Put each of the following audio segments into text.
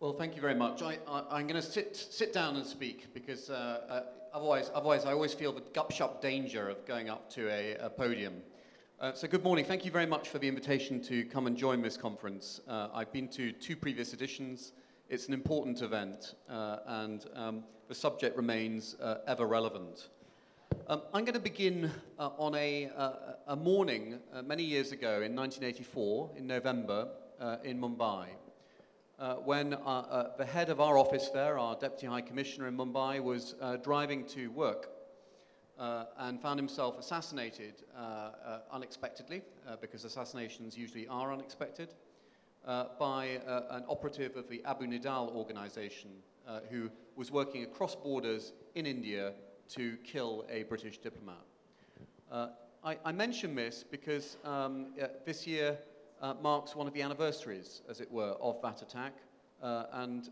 Well, thank you very much. I'm going to sit down and speak because otherwise I always feel the gup-shup danger of going up to a podium. So good morning. Thank you very much for the invitation to come and join this conference. I've been to 2 previous editions. It's an important event and the subject remains ever relevant. I'm going to begin on a morning many years ago in 1984 in November in Mumbai. When the head of our office there, our Deputy High Commissioner in Mumbai, was driving to work and found himself assassinated unexpectedly, because assassinations usually are unexpected, by an operative of the Abu Nidal organization who was working across borders in India to kill a British diplomat. I mention this because this year marks one of the anniversaries, as it were, of that attack. And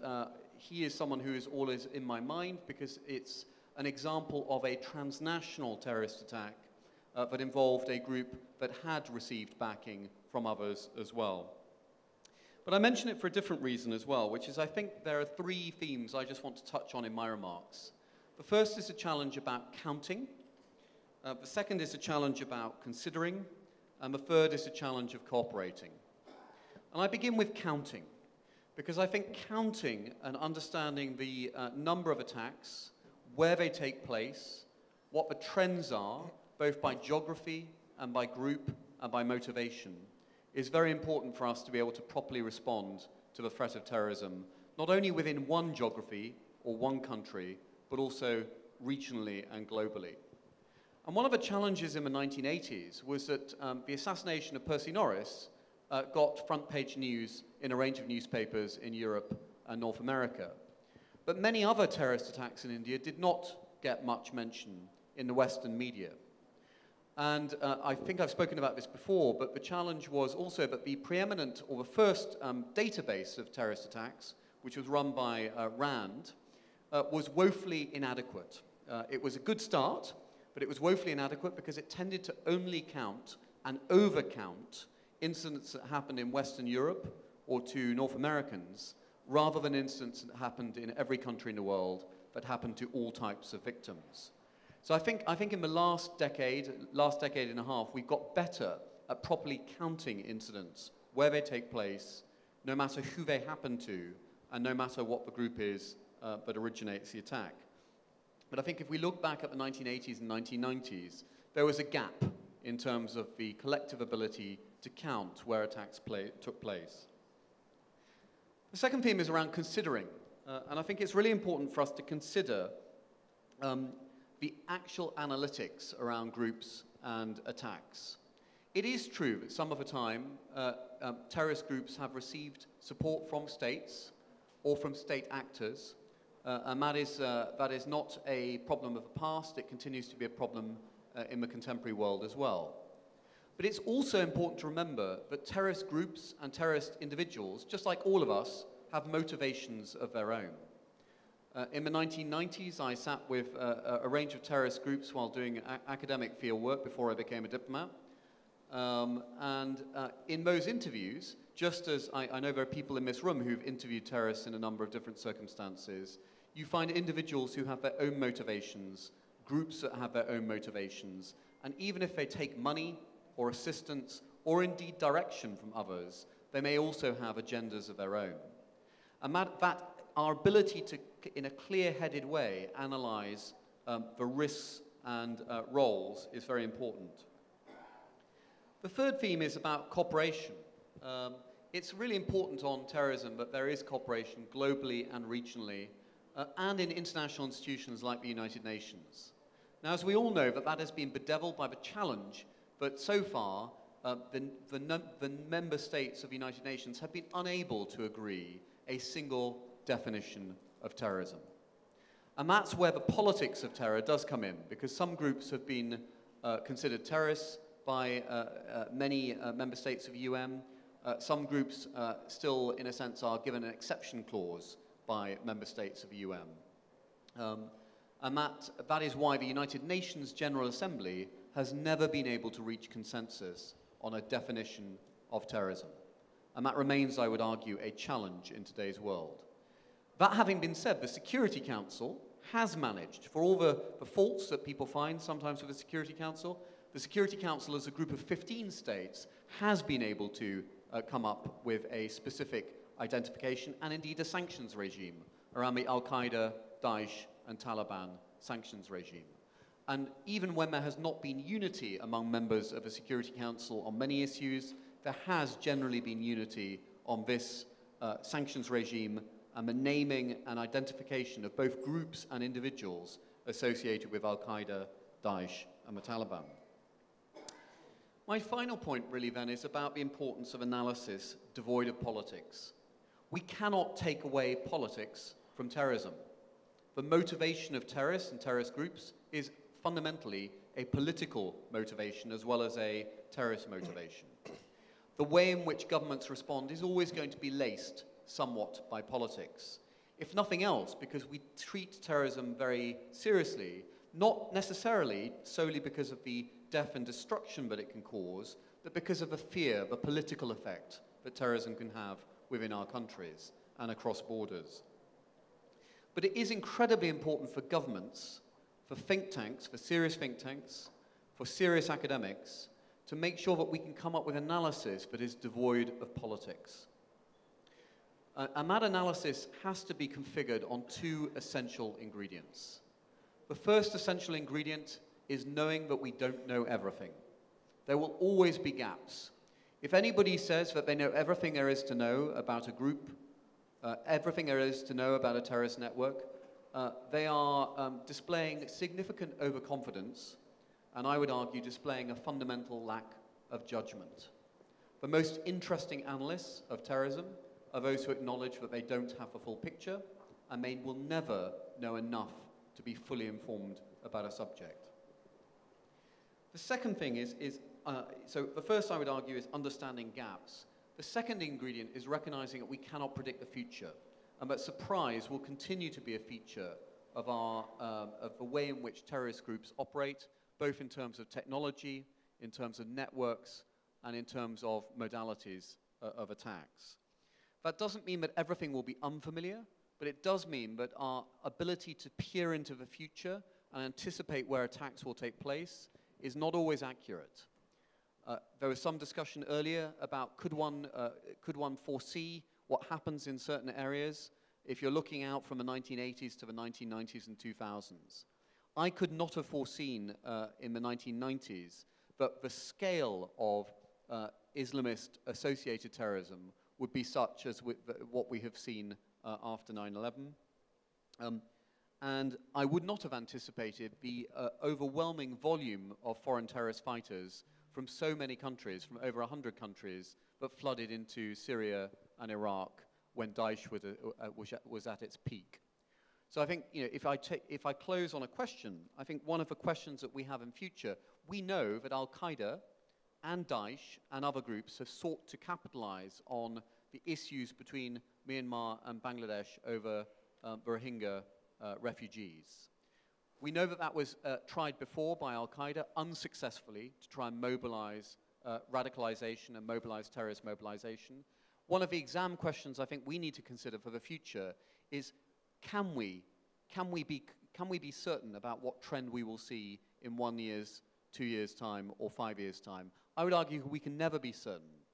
he is someone who is always in my mind because it's an example of a transnational terrorist attack that involved a group that had received backing from others as well. But I mention it for a different reason as well, which is I think there are 3 themes I just want to touch on in my remarks. The first is a challenge about counting. The second is a challenge about considering. And the third is a challenge of cooperating. And I begin with counting, because I think counting and understanding the number of attacks, where they take place, what the trends are, both by geography and by group and by motivation, is very important for us to be able to properly respond to the threat of terrorism, not only within one geography or one country, but also regionally and globally. And one of the challenges in the 1980s was that the assassination of Percy Norris got front-page news in a range of newspapers in Europe and North America. But many other terrorist attacks in India did not get much mention in the Western media. And I think I've spoken about this before, but the challenge was also that the preeminent, or the first database of terrorist attacks, which was run by RAND, was woefully inadequate. It was a good start, but it was woefully inadequate because it tended to only count and overcount incidents that happened in Western Europe or to North Americans, rather than incidents that happened in every country in the world that happened to all types of victims. So I think in the last decade and a half, we've got better at properly counting incidents, where they take place, no matter who they happen to, and no matter what the group is that originates the attack. But I think if we look back at the 1980s and 1990s, there was a gap in terms of the collective ability to count where attacks took place. The second theme is around considering, and I think it's really important for us to consider the actual analytics around groups and attacks. It is true that some of the time terrorist groups have received support from states or from state actors, and that is not a problem of the past. It continues to be a problem in the contemporary world as well. But it's also important to remember that terrorist groups and terrorist individuals, just like all of us, have motivations of their own. In the 1990s, I sat with a range of terrorist groups while doing academic field work before I became a diplomat. In those interviews, just as I know there are people in this room who've interviewed terrorists in a number of different circumstances, you find individuals who have their own motivations, groups that have their own motivations, and even if they take money or assistance or indeed direction from others, they may also have agendas of their own. And that our ability to, in a clear-headed way, analyze the risks and roles is very important. The third theme is about cooperation. It's really important on terrorism that there is cooperation globally and regionally and in international institutions like the United Nations. Now, as we all know, that has been bedeviled by the challenge that so far the member states of the United Nations have been unable to agree a single definition of terrorism. And that's where the politics of terror does come in, because some groups have been considered terrorists by many member states of the UN. Some groups still, in a sense, are given an exception clause by member states of the UN. And that is why the United Nations General Assembly has never been able to reach consensus on a definition of terrorism. And that remains, I would argue, a challenge in today's world. That having been said, the Security Council has managed, for all the faults that people find sometimes with the Security Council, the Security Council as a group of 15 states has been able to come up with a specific identification and indeed a sanctions regime around the Al-Qaeda, Daesh and Taliban sanctions regime. And even when there has not been unity among members of the Security Council on many issues, there has generally been unity on this sanctions regime and the naming and identification of both groups and individuals associated with Al-Qaeda, Daesh and the Taliban. My final point really then is about the importance of analysis devoid of politics. We cannot take away politics from terrorism. The motivation of terrorists and terrorist groups is fundamentally a political motivation as well as a terrorist motivation. The way in which governments respond is always going to be laced somewhat by politics. If nothing else, because we treat terrorism very seriously, not necessarily solely because of the death and destruction that it can cause, but because of the fear, the political effect that terrorism can have within our countries and across borders. But it is incredibly important for governments, for think tanks, for serious academics, to make sure that we can come up with analysis that is devoid of politics. And that analysis has to be configured on two essential ingredients. The first essential ingredient is knowing that we don't know everything. There will always be gaps. If anybody says that they know everything there is to know about a group, everything there is to know about a terrorist network, they are displaying significant overconfidence, and I would argue displaying a fundamental lack of judgment. The most interesting analysts of terrorism are those who acknowledge that they don't have the full picture, and they will never know enough to be fully informed about a subject. The second thing is so the first I would argue is understanding gaps. The second ingredient is recognizing that we cannot predict the future, and that surprise will continue to be a feature of the way in which terrorist groups operate, both in terms of technology, in terms of networks, and in terms of modalities of attacks. That doesn't mean that everything will be unfamiliar, but it does mean that our ability to peer into the future and anticipate where attacks will take place is not always accurate. There was some discussion earlier about could one foresee what happens in certain areas if you're looking out from the 1980s to the 1990s and 2000s. I could not have foreseen in the 1990s that the scale of Islamist-associated terrorism would be such as what we have seen after 9/11. And I would not have anticipated the overwhelming volume of foreign terrorist fighters from so many countries, from over 100 countries, that flooded into Syria and Iraq when Daesh was at its peak. So I think, if I close on a question, I think one of the questions that we have in future, we know that Al-Qaeda and Daesh and other groups have sought to capitalize on the issues between Myanmar and Bangladesh over the Rohingya refugees. We know that that was tried before by Al-Qaeda unsuccessfully to try and mobilize radicalization and mobilize terrorist mobilization. One of the exam questions I think we need to consider for the future is, can we be certain about what trend we will see in 1 year's, 2 years' time, or 5 years' time? I would argue we can never be certain.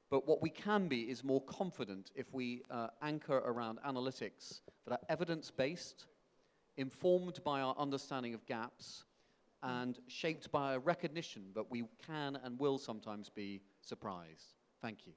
But what we can be is more confident if we anchor around analytics that are evidence-based, informed by our understanding of gaps, and shaped by a recognition that we can and will sometimes be surprised. Thank you.